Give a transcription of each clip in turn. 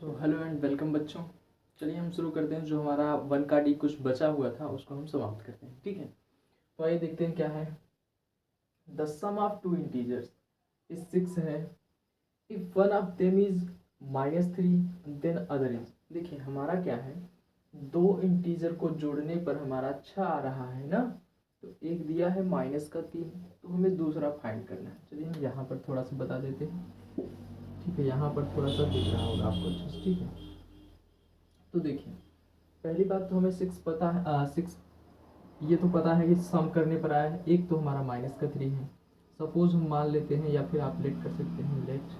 So hello and welcome बच्चों। चलिए हम शुरू करते हैं। जो हमारा वन का डी कुछ बचा हुआ था उसको हम समाप्त करते हैं, ठीक है। तो आइए देखते हैं क्या है। The sum of two integers is 6 है। If one of them is -3 then other is. देखिए हमारा क्या है, दो इंटीजर को जोड़ने पर हमारा अच्छा आ रहा है ना। तो एक दिया है -3, तो हमें दूसरा फाइंड करना है। चलिए हम यहाँ पर थोड़ा सा बता देते हैं, ठीक है। यहाँ पर थोड़ा सा दिख रहा होगा आपको अच्छे से, ठीक है। तो देखिए पहली बात तो हमें 6 पता है, 6 ये तो पता है कि सम करने पर आया है। एक तो हमारा -3 है। सपोज हम मान लेते हैं, या फिर आप लेट कर सकते हैं, लेट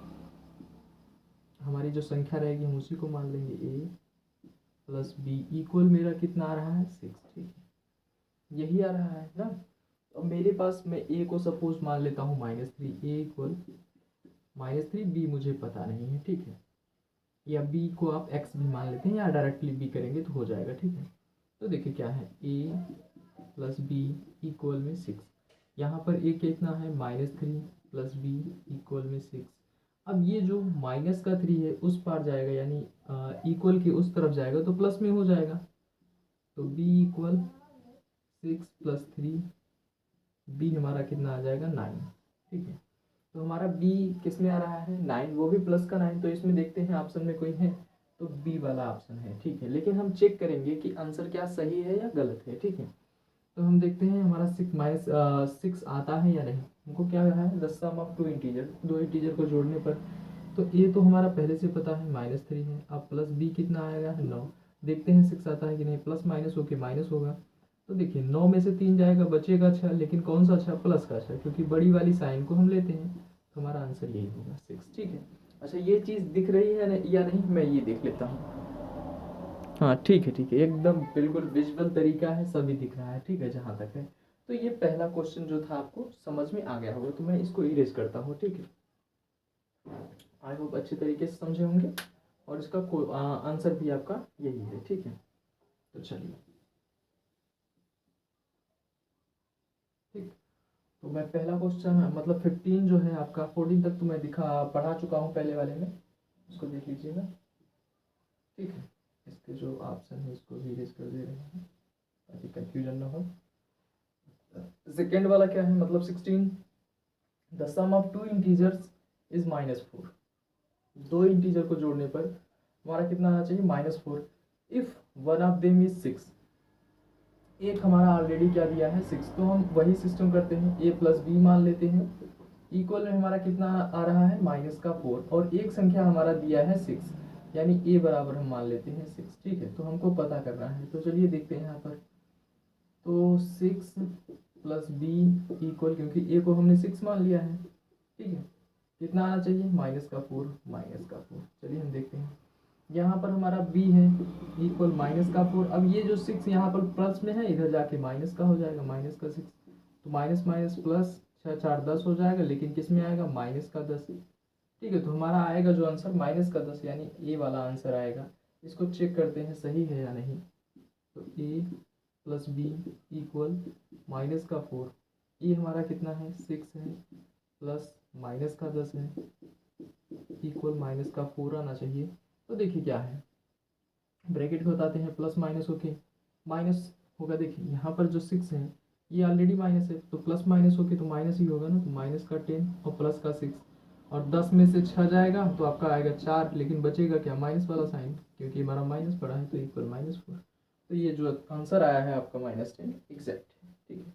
हमारी जो संख्या रहेगी हम उसी को मान लेंगे, a प्लस बी इक्वल मेरा कितना आ रहा है 6, ठीक है। यही आ रहा है ना। अब मेरे पास मैं a को सपोज मान लेता हूँ -3, a इक्वल -3, b मुझे पता नहीं है, ठीक है। या b को आप x भी मान लेते हैं, या डायरेक्टली b करेंगे तो हो जाएगा, ठीक है। तो देखिए क्या है, a प्लस बी इक्वल में 6। यहाँ पर a कितना है -3 प्लस बी इक्वल में 6। अब ये जो -3 है उस पार जाएगा, यानी इक्वल के उस तरफ जाएगा तो प्लस में हो जाएगा। तो b इक्वल 6 प्लस 3, b हमारा कितना आ जाएगा 9, ठीक है। तो हमारा b किस में आ रहा है 9, वो भी प्लस का 9। तो इसमें देखते हैं ऑप्शन में कोई है, तो b वाला ऑप्शन है, ठीक है। लेकिन हम चेक करेंगे कि आंसर क्या सही है या गलत है, ठीक है। तो हम देखते हैं हमारा 6 आता है या नहीं। हमको क्या रहा है, the sum of two integer, दो इंटीजर को जोड़ने पर। तो ये तो हमारा पहले से पता है -3 है। अब प्लस बी कितना आएगा 9। देखते हैं 6 आता है कि नहीं। प्लस माइनस होके माइनस होगा। तो देखिए 9 में से 3 जाएगा, बचेगा 6। लेकिन कौन सा 6, प्लस का 6, क्योंकि बड़ी वाली साइन को हम लेते हैं। तो हमारा आंसर यही होगा 6, ठीक है। अच्छा ये चीज़ दिख रही है या नहीं, मैं ये देख लेता हूँ। हाँ ठीक है, ठीक है, एकदम बिल्कुल विजुअल तरीका है, सभी दिख रहा है, ठीक है जहाँ तक है। तो ये पहला क्वेश्चन जो था आपको समझ में आ गया होगा, तो मैं इसको इरेज करता हूँ, ठीक है। आई होप अच्छे तरीके से समझे होंगे, और इसका आंसर भी आपका यही है, ठीक है। तो चलिए, ठीक। तो मैं पहला क्वेश्चन मतलब 15 जो है आपका, 14 तक तो मैं पढ़ा चुका हूँ पहले वाले में, उसको देख लीजिएगा, ठीक है। इसके जो ऑप्शन है इसको भी इरेज कर दे रहे हैं ताकि कंफ्यूजन ना हो। सेकेंड वाला क्या है, मतलब 16, the sum of two integers is -4। दो इंटीजर को जोड़ने पर हमारा कितना आना चाहिए -4। If one of them is 6, एक हमारा ऑलरेडी क्या दिया है 6, तो हम वही सिस्टम करते हैं, a प्लस बी मान लेते हैं। इक्वल में हमारा कितना आ रहा है -4, और एक संख्या हमारा दिया है 6, यानी a बराबर हम मान लेते हैं 6, ठीक है। तो हमको पता करना है, तो चलिए देखते हैं यहाँ पर। तो 6 प्लस बी इक्वल, क्योंकि a को हमने 6 मान लिया है, ठीक है। कितना आना चाहिए -4। चलिए हम देखते हैं। यहाँ पर हमारा b है इक्वल -4। अब ये जो 6 यहाँ पर प्लस में है, इधर जाके माइनस का हो जाएगा, -6। तो माइनस माइनस प्लस, 6 4 10 हो जाएगा, लेकिन किस में आएगा -10, ठीक है। तो हमारा आएगा जो आंसर -10, यानी ए वाला आंसर आएगा। इसको चेक करते हैं सही है या नहीं। तो a प्लस बी इक्वल -4, ये हमारा कितना है 6 है, प्लस -10 है, इक्वल -4 आना चाहिए। तो देखिए क्या है, ब्रैकेट को बताते हैं, प्लस माइनस होके माइनस होगा। देखिए यहाँ पर जो 6 है ये ऑलरेडी माइनस है, तो प्लस माइनस होके तो माइनस ही होगा ना। तो -10 और प्लस का 6, और 10 में से 6 जाएगा तो आपका आएगा 4, लेकिन बचेगा क्या, माइनस वाला साइन, क्योंकि हमारा माइनस पड़ा है, तो इक्वल -4। तो ये जो आंसर आया है आपका -10 एग्जैक्ट है, ठीक है।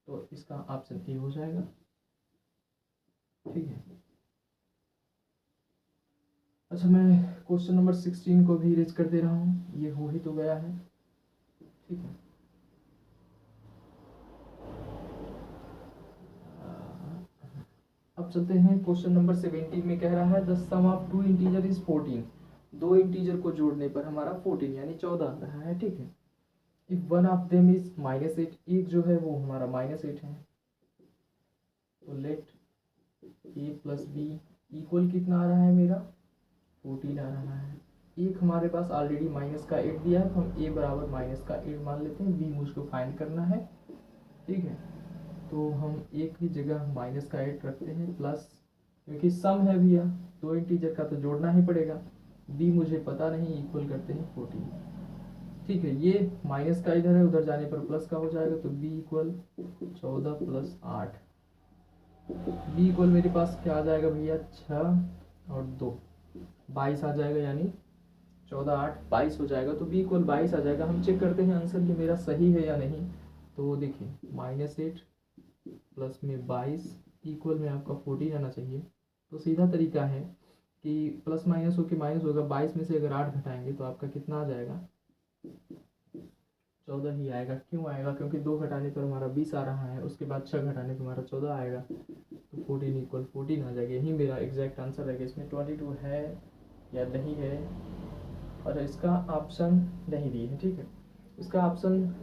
तो इसका ऑप्शन ए हो जाएगा, ठीक है। अच्छा मैं क्वेश्चन नंबर 16 को भी रेज कर दे रहा हूँ, ये हो ही तो गया है, ठीक है। अब चलते हैं क्वेश्चन नंबर 17 में, कह रहा है the sum of two integer is 14। दो इंटीजर को जोड़ने पर हमारा 14 यानी 14 आ रहा है, ठीक है। If one of them is -8, एक जो है वो हमारा -8 है। तो let a plus b equal कितना आ रहा है मेरा 14 आ रहा है। एक हमारे पास ऑलरेडी -8 दिया है, तो हम a बराबर -8 मान लेते हैं। b मुझको फाइंड करना है, ठीक है। तो हम एक ही जगह -8 रखते हैं, प्लस, क्योंकि सम है भैया, दो इंटीजर का तो जोड़ना ही पड़ेगा। बी मुझे पता नहीं, इक्वल करते हैं 14। ठीक है, ये माइनस का इधर है, उधर जाने पर प्लस का हो जाएगा, तो बी इक्वल 14 + 8। बी इक्वल मेरे पास क्या आ जाएगा भैया, 6 और 2 22 आ जाएगा, यानी 14 8 22 हो जाएगा। तो बी इक्वल 22 आ जाएगा। हम चेक करते हैं आंसर कि मेरा सही है या नहीं। तो देखिए -8 प्लस में 22 इक्वल में आपका 14 आना चाहिए। तो सीधा तरीका है कि प्लस माइनस हो के माइनस होगा, 22 में से अगर 8 घटाएंगे तो आपका कितना आ जाएगा, 14 ही आएगा। क्यों आएगा, क्योंकि 2 घटाने पर हमारा 20 आ रहा है, उसके बाद 6 घटाने पर हमारा 14 आएगा, तो 14 इक्वल 14 आ जाएगा। यही मेरा एग्जैक्ट आंसर रहेगा। इसमें 22 है या नहीं है, और इसका ऑप्शन नहीं दी है। ठीक है, इसका ऑप्शन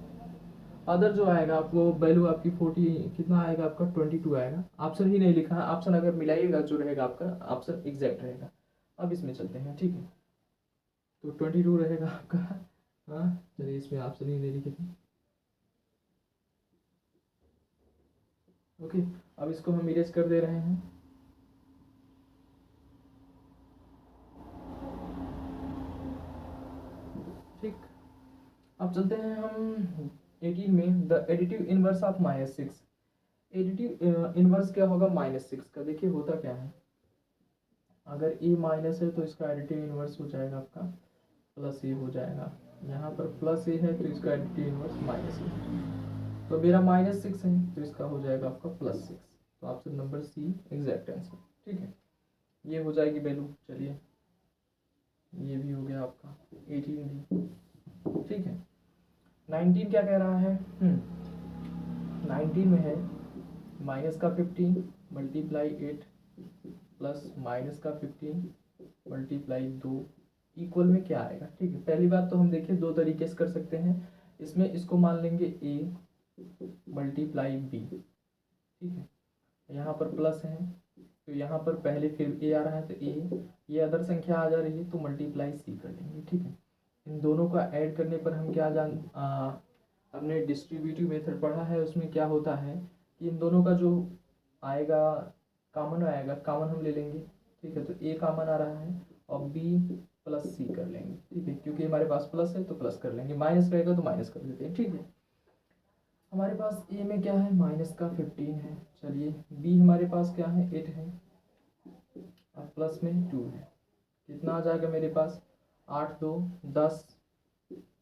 अदर जो आएगा आपको वैल्यू आपकी 40 कितना आएगा, आपका 22 आएगा। ऑप्शन ही नहीं लिखा है, ऑप्शन अगर मिलाइएगा जो रहेगा आपका ऑप्शन एग्जैक्ट रहेगा। अब इसमें चलते हैं। ठीक है, तो 22 रहेगा आपका। हाँ चलिए, इसमें ऑप्शन ही नहीं लिखे थे। ओके, अब इसको हम इरेज कर दे रहे हैं। ठीक, अब चलते हैं हम 18 में, the additive inverse of -6। Additive inverse क्या होगा -6 का, देखिए होता क्या है, अगर ए माइनस है तो इसका एडिटिव इनवर्स हो जाएगा आपका प्लस ए हो जाएगा। यहाँ पर प्लस ए है तो इसका एडिटिव इनवर्स -ए। तो मेरा -6 है तो इसका हो जाएगा आपका +6। तो option number C exact answer. ठीक है, ये हो जाएगी वैल्यू। चलिए, ये भी हो गया आपका 18 भी। ठीक है, 19 क्या कह रहा है, 19 में है -15 मल्टीप्लाई 8 प्लस -15 मल्टीप्लाई 2 इक्वल में क्या आएगा। ठीक है, पहली बात तो हम देखिए दो तरीके से कर सकते हैं। इसमें इसको मान लेंगे a मल्टीप्लाई b। ठीक है, यहाँ पर प्लस है तो यहाँ पर पहले फिर a आ रहा है तो a, ये अदर संख्या आ जा रही है तो मल्टीप्लाई c कर लेंगे। ठीक है, इन दोनों का ऐड करने पर हम क्या हमने डिस्ट्रीब्यूटिव मेथड पढ़ा है, उसमें क्या होता है कि इन दोनों का जो आएगा कॉमन आएगा, कॉमन हम ले लेंगे। ठीक है, तो a कॉमन आ रहा है और b प्लस सी कर लेंगे। ठीक है, क्योंकि हमारे पास प्लस है तो प्लस कर लेंगे, माइनस रहेगा तो माइनस कर देते हैं। ठीक है, हमारे पास a में क्या है, -15 है। चलिए, b हमारे पास क्या है, 8 है और प्लस में 2 है। कितना आ जाएगा मेरे पास, 8 2 10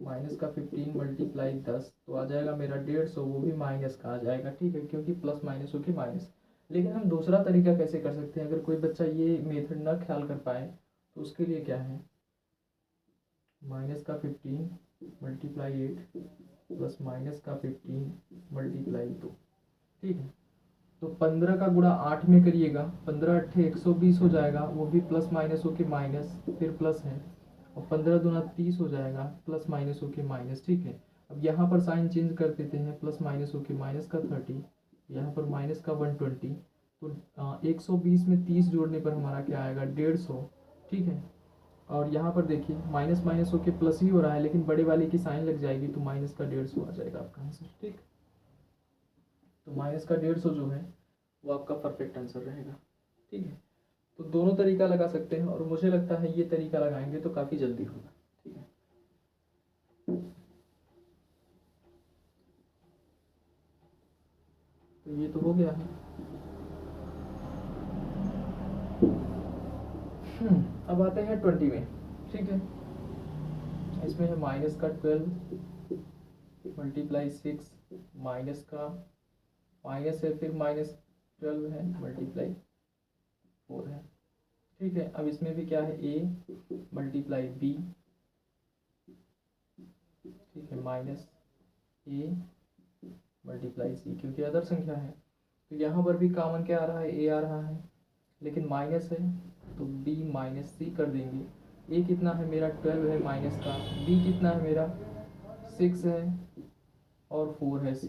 -15 मल्टीप्लाई 10 तो आ जाएगा मेरा 150, वो भी माइनस का आ जाएगा। ठीक है, क्योंकि प्लस माइनस हो के माइनस। लेकिन हम दूसरा तरीका कैसे कर सकते हैं, अगर कोई बच्चा ये मेथड ना ख्याल कर पाए तो उसके लिए क्या है, -15 मल्टीप्लाई 8 प्लस -15 मल्टीप्लाई 2। ठीक है, तो 15 का गुणा 8 में करिएगा, 15 8 120 हो जाएगा, वो भी प्लस माइनस हो के माइनस, फिर प्लस है, और 15 दूना 30 हो जाएगा, प्लस माइनस हो के माइनस। ठीक है, अब यहाँ पर साइन चेंज कर देते हैं, प्लस माइनस हो के माइनस का 30, यहाँ पर माइनस का 120। तो 120 में 30 जोड़ने पर हमारा क्या आएगा, 150। ठीक है, और यहाँ पर देखिए माइनस माइनस होके प्लस ही हो रहा है, लेकिन बड़े वाले की साइन लग जाएगी तो माइनस का 150 आ जाएगा आपका आंसर। ठीक, तो माइनस का 150 जो है वो आपका परफेक्ट आंसर रहेगा। ठीक है, तो दोनों तरीका लगा सकते हैं और मुझे लगता है ये तरीका लगाएंगे तो काफ़ी जल्दी होगा। ठीक है, तो ये तो हो गया है। अब आते हैं 20 में। ठीक है, इसमें है -12 मल्टीप्लाई 6 माइनस का माइनस है, फिर -12 है मल्टीप्लाई 4 है। ठीक है, अब इसमें भी क्या है, a मल्टीप्लाई b। ठीक है, -a मल्टीप्लाई c, क्योंकि अदर संख्या है तो यहाँ पर भी कॉमन क्या आ रहा है, a आ रहा है, लेकिन माइनस है तो b -c कर देंगे। a कितना है मेरा 12 है माइनस का, b कितना है मेरा 6 है और 4 है c।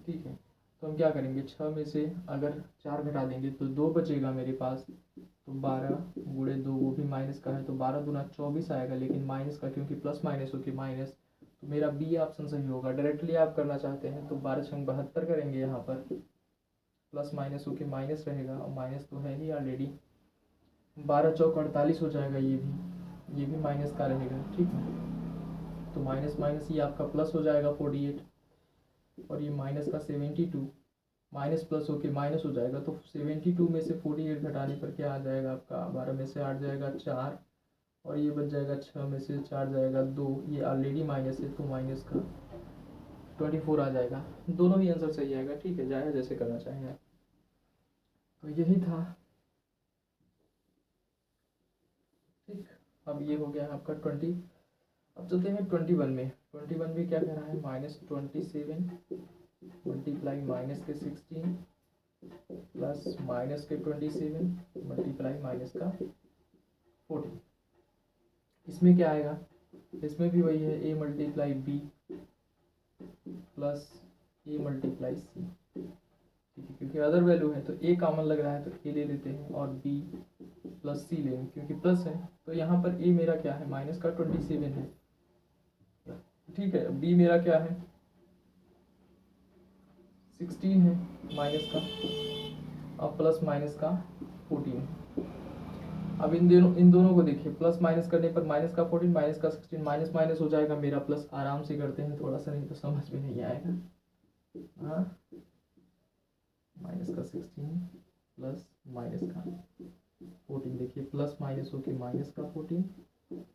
ठीक है, तो हम क्या करेंगे, 6 में से अगर 4 घटा देंगे तो 2 बचेगा मेरे पास, तो 12 गुणे 2, वो भी माइनस का है तो 12 दूना 24 आएगा, लेकिन माइनस का क्योंकि प्लस माइनस हो के माइनस, तो मेरा बी ऑप्शन सही होगा। डायरेक्टली आप करना चाहते हैं तो 12 छंग 72 करेंगे, यहाँ पर प्लस माइनस हो के माइनस रहेगा और माइनस तो है ही ऑलरेडी, 12 चौक 48 हो जाएगा, ये भी ये भी माइनस का रहेगा, ठीक है। तो माइनस माइनस ये आपका प्लस हो जाएगा 48, और ये माइनस का 72 माइनस प्लस होके माइनस हो जाएगा। तो 72 में से 48 घटाने पर क्या आ जाएगा आपका, 12 में से 8 जाएगा 4, और ये बच जाएगा 6 में से 4 जाएगा 2, ये ऑलरेडी माइनस है तो माइनस का 24 आ जाएगा। दोनों ही आंसर सही आएगा, ठीक है, जाए जैसे करना चाहें आप। तो यही था, ठीक। अब ये हो गया आपका 20। अब चलते हैं 21 में। 21 में क्या कह रहा है, -27 मल्टीप्लाई माइनस के 16 प्लस माइनस के 27 मल्टीप्लाई माइनस का 14। इसमें क्या आएगा, इसमें भी वही है, a multiply B plus a multiply C, ठीक है, क्योंकि अदर वैल्यू है तो a कॉमन लग रहा है तो a ले लेते हैं, और b प्लस सी लेंगे क्योंकि प्लस है। तो यहाँ पर a मेरा क्या है, माइनस का 27 है, ठीक है। b मेरा क्या है, 16 है माइनस का, अब प्लस माइनस का 14। अब इन दोनों को देखिए, प्लस माइनस करने पर माइनस का 14 माइनस का 16, माइनस माइनस हो जाएगा मेरा प्लस। आराम से करते हैं थोड़ा सा, नहीं तो समझ में नहीं आएगा। हाँ, माइनस का 16 प्लस माइनस का 14, देखिए प्लस माइनस हो के माइनस का 14,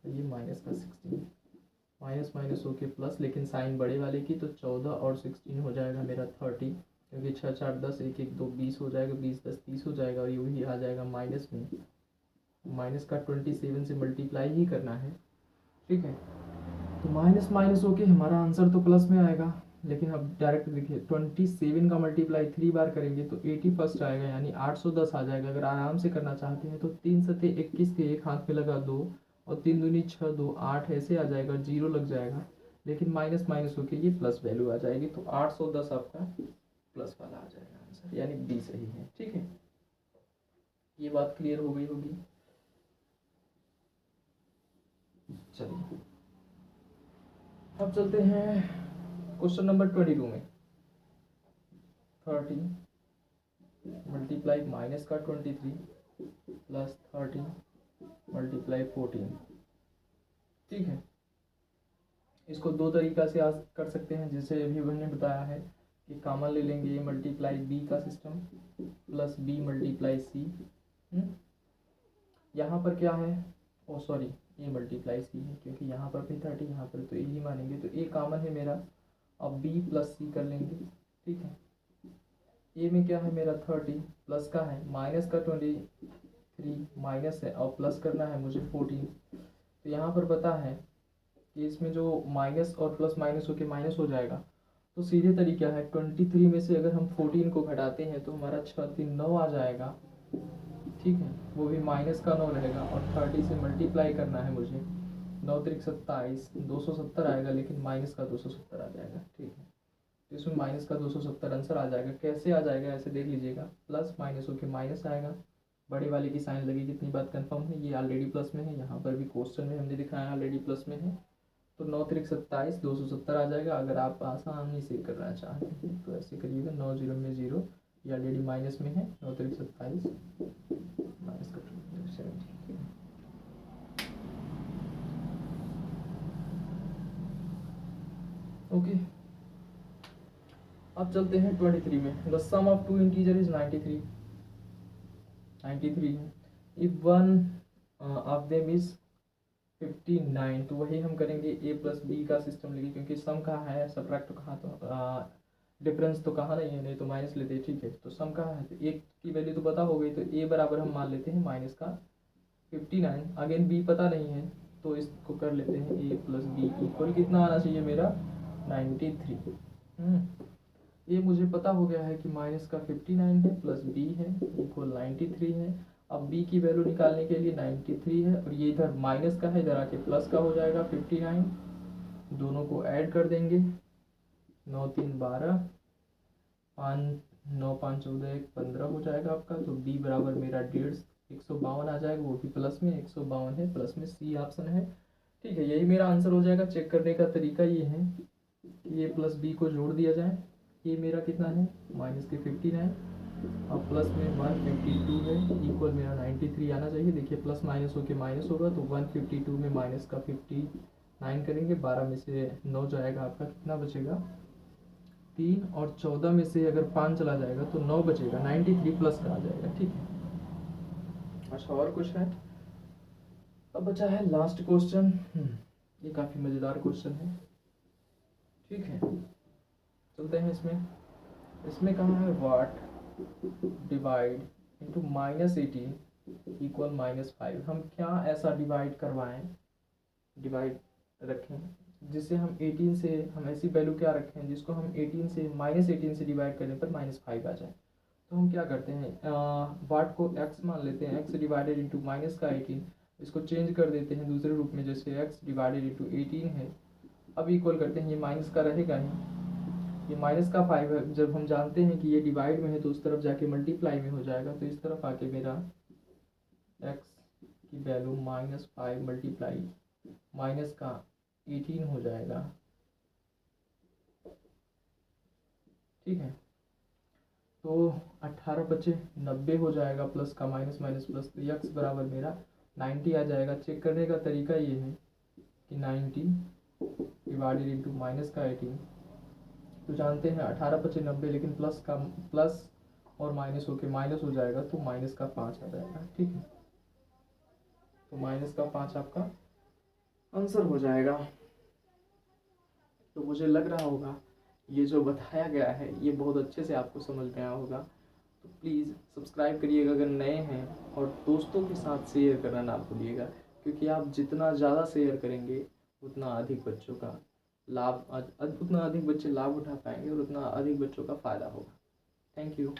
ये माइनस का 16, माइनस माइनस हो के प्लस, लेकिन साइन बड़े वाले की, तो 14 और 16 हो जाएगा मेरा 30, क्योंकि 6 4 10, 1 1 2 20 हो जाएगा, 20 10 30 हो जाएगा, और ये वही आ जाएगा माइनस में। माइनस का 27 से मल्टीप्लाई ही करना है, ठीक है। तो माइनस माइनस होके हमारा आंसर तो प्लस में आएगा, लेकिन अब डायरेक्ट देखिए 27 का मल्टीप्लाई 3 बार करेंगे तो 81 आएगा, यानी 810 आ जाएगा। अगर आराम से करना चाहते हैं तो 3 सते 21 के एक हाथ में लगा 2, और 3 दूनी 6 2 8 ऐसे आ जाएगा, 0 लग जाएगा, लेकिन माइनस माइनस होके ये प्लस वैल्यू आ जाएगी। तो 810 आपका प्लस वाला आ जाएगा आंसर, यानी बी सही है, ठीक है। ये बात क्लियर हो गई होगी। चलिए अब चलते हैं क्वेश्चन नंबर 22 में। 30 मल्टीप्लाई माइनस का 23 प्लस 30 मल्टीप्लाई 14, ठीक है। इसको दो तरीका से आज कर सकते हैं, जैसे अभी मैंने बताया है कि कॉमन ले लेंगे, a मल्टीप्लाई बी का system plus b multiply C. यहाँ पर क्या है, ओ सॉरी, a मल्टीप्लाई सी है, क्योंकि यहाँ पर भी 30, यहाँ पर तो a ही मानेंगे, तो a कॉमन है मेरा। अब b प्लस सी कर लेंगे, ठीक है। a में क्या है मेरा 30, प्लस का है माइनस का 23, माइनस है और प्लस करना है मुझे 14। तो यहाँ पर पता है कि इसमें जो माइनस और प्लस माइनस होके माइनस हो जाएगा, तो सीधे तरीका है 23 में से अगर हम 14 को घटाते हैं तो हमारा 6 3 9 आ जाएगा, ठीक है। वो भी माइनस का 9 रहेगा, और 30 से मल्टीप्लाई करना है मुझे, 9 3 27 270 आएगा, लेकिन माइनस का 270 आ जाएगा, ठीक है। तो इसमें माइनस का 270 आंसर आ जाएगा। कैसे आ जाएगा ऐसे देख लीजिएगा, प्लस माइनस होके माइनस आएगा, बड़े वाले की साइन लगेगी, इतनी बात कंफर्म है। ये ऑलरेडी प्लस में है, यहाँ पर भी क्वेश्चन में हमने दिखाया ऑलरेडी प्लस में है, तो 9 3 27 270 आ जाएगा। अगर आप आसानी से करना चाहते हैं तो ऐसे करिएगा, 9 0 में 0, ये ऑलरेडी माइनस में है, 9 3 27 माइनस का 70। ओके, अब चलते हैं 23 में। The sum of two integer is 93 है। If one of them is 59, तो वही हम करेंगे a प्लस बी का सिस्टम लेके, क्योंकि सम कहाँ है, सब्ट्रैक्ट तो कहाँ, तो डिफरेंस तो कहाँ नहीं है, नहीं तो माइनस लेते हैं, ठीक है। तो सम कहाँ है, तो a की वैल्यू तो पता हो गई, तो a बराबर हम मान लेते हैं माइनस का 59। अगेन b पता नहीं है, तो इसको कर लेते हैं a प्लस बी इक्वल कितना आना चाहिए मेरा, 93। ये मुझे पता हो गया है कि माइनस का 59 है प्लस b है इक्वल 93 है। अब b की वैल्यू निकालने के लिए 93 है, और ये इधर माइनस का है, इधर आके प्लस का हो जाएगा 59। दोनों को ऐड कर देंगे, 9 3 12, 5 9 5 14 15 हो जाएगा आपका। तो b बराबर मेरा 152 आ जाएगा, वो भी प्लस में 152 है, प्लस में सी ऑप्शन है, ठीक है। यही मेरा आंसर हो जाएगा। चेक करने का तरीका ये है कि a प्लस बी को जोड़ दिया जाए। ये मेरा कितना है, माइनस के 59 अब प्लस में 152 है, इक्वल मेरा 93 आना चाहिए। देखिए प्लस माइनस होके माइनस होगा, तो 152 में माइनस का 59 करेंगे, 12 में से 9 जाएगा, आपका कितना बचेगा 3, और 14 में से अगर 5 चला जाएगा तो 9 बचेगा, 93 प्लस का आ जाएगा। ठीक है, अच्छा और कुछ है? अब बचा है लास्ट क्वेश्चन। ये काफ़ी मज़ेदार क्वेश्चन है। ठीक है, चलते हैं इसमें। इसमें कहा है वाट डिवाइड इंटू -18 इक्वल -5। हम क्या ऐसा डिवाइड करवाएं, डिवाइड रखें जिससे हम 18 से, हम ऐसी वैल्यू क्या रखें जिसको हम 18 से -18 से डिवाइड करने पर -5 आ जाए। तो हम क्या करते हैं, वाट को x मान लेते हैं, x डिवाइडेड इंटू माइनस का 18, इसको चेंज कर देते हैं दूसरे रूप में, जैसे x डिवाइडेड इंटू 18 है। अब इक्वल करते हैं, ये माइनस का रहेगा ही, ये माइनस का 5 है, जब हम जानते हैं कि ये डिवाइड में है तो उस तरफ जाके मल्टीप्लाई में हो जाएगा, तो इस तरफ आके मेरा x की वैल्यू -5 मल्टीप्लाई माइनस का 18 हो जाएगा। ठीक है, तो 18 बचे 90 हो जाएगा, प्लस का माइनस माइनस प्लस, तो x बराबर मेरा 90 आ जाएगा। चेक करने का तरीका ये है कि 90 डिवाइडेड इंटू माइनस का 18, तो जानते हैं 18 बचे 90, लेकिन प्लस का प्लस और माइनस होके माइनस हो जाएगा, तो माइनस का 5 आ जाएगा। ठीक है, तो माइनस का 5 आपका आंसर हो जाएगा। तो मुझे लग रहा होगा ये जो बताया गया है ये बहुत अच्छे से आपको समझ में आया होगा। तो प्लीज़ सब्सक्राइब करिएगा अगर नए हैं, और दोस्तों के साथ शेयर करना ना भूलिएगा, क्योंकि आप जितना ज़्यादा शेयर करेंगे उतना अधिक बच्चों का लाभ, उतना अधिक बच्चे लाभ उठा पाएंगे और उतना अधिक बच्चों का फ़ायदा होगा। Thank you.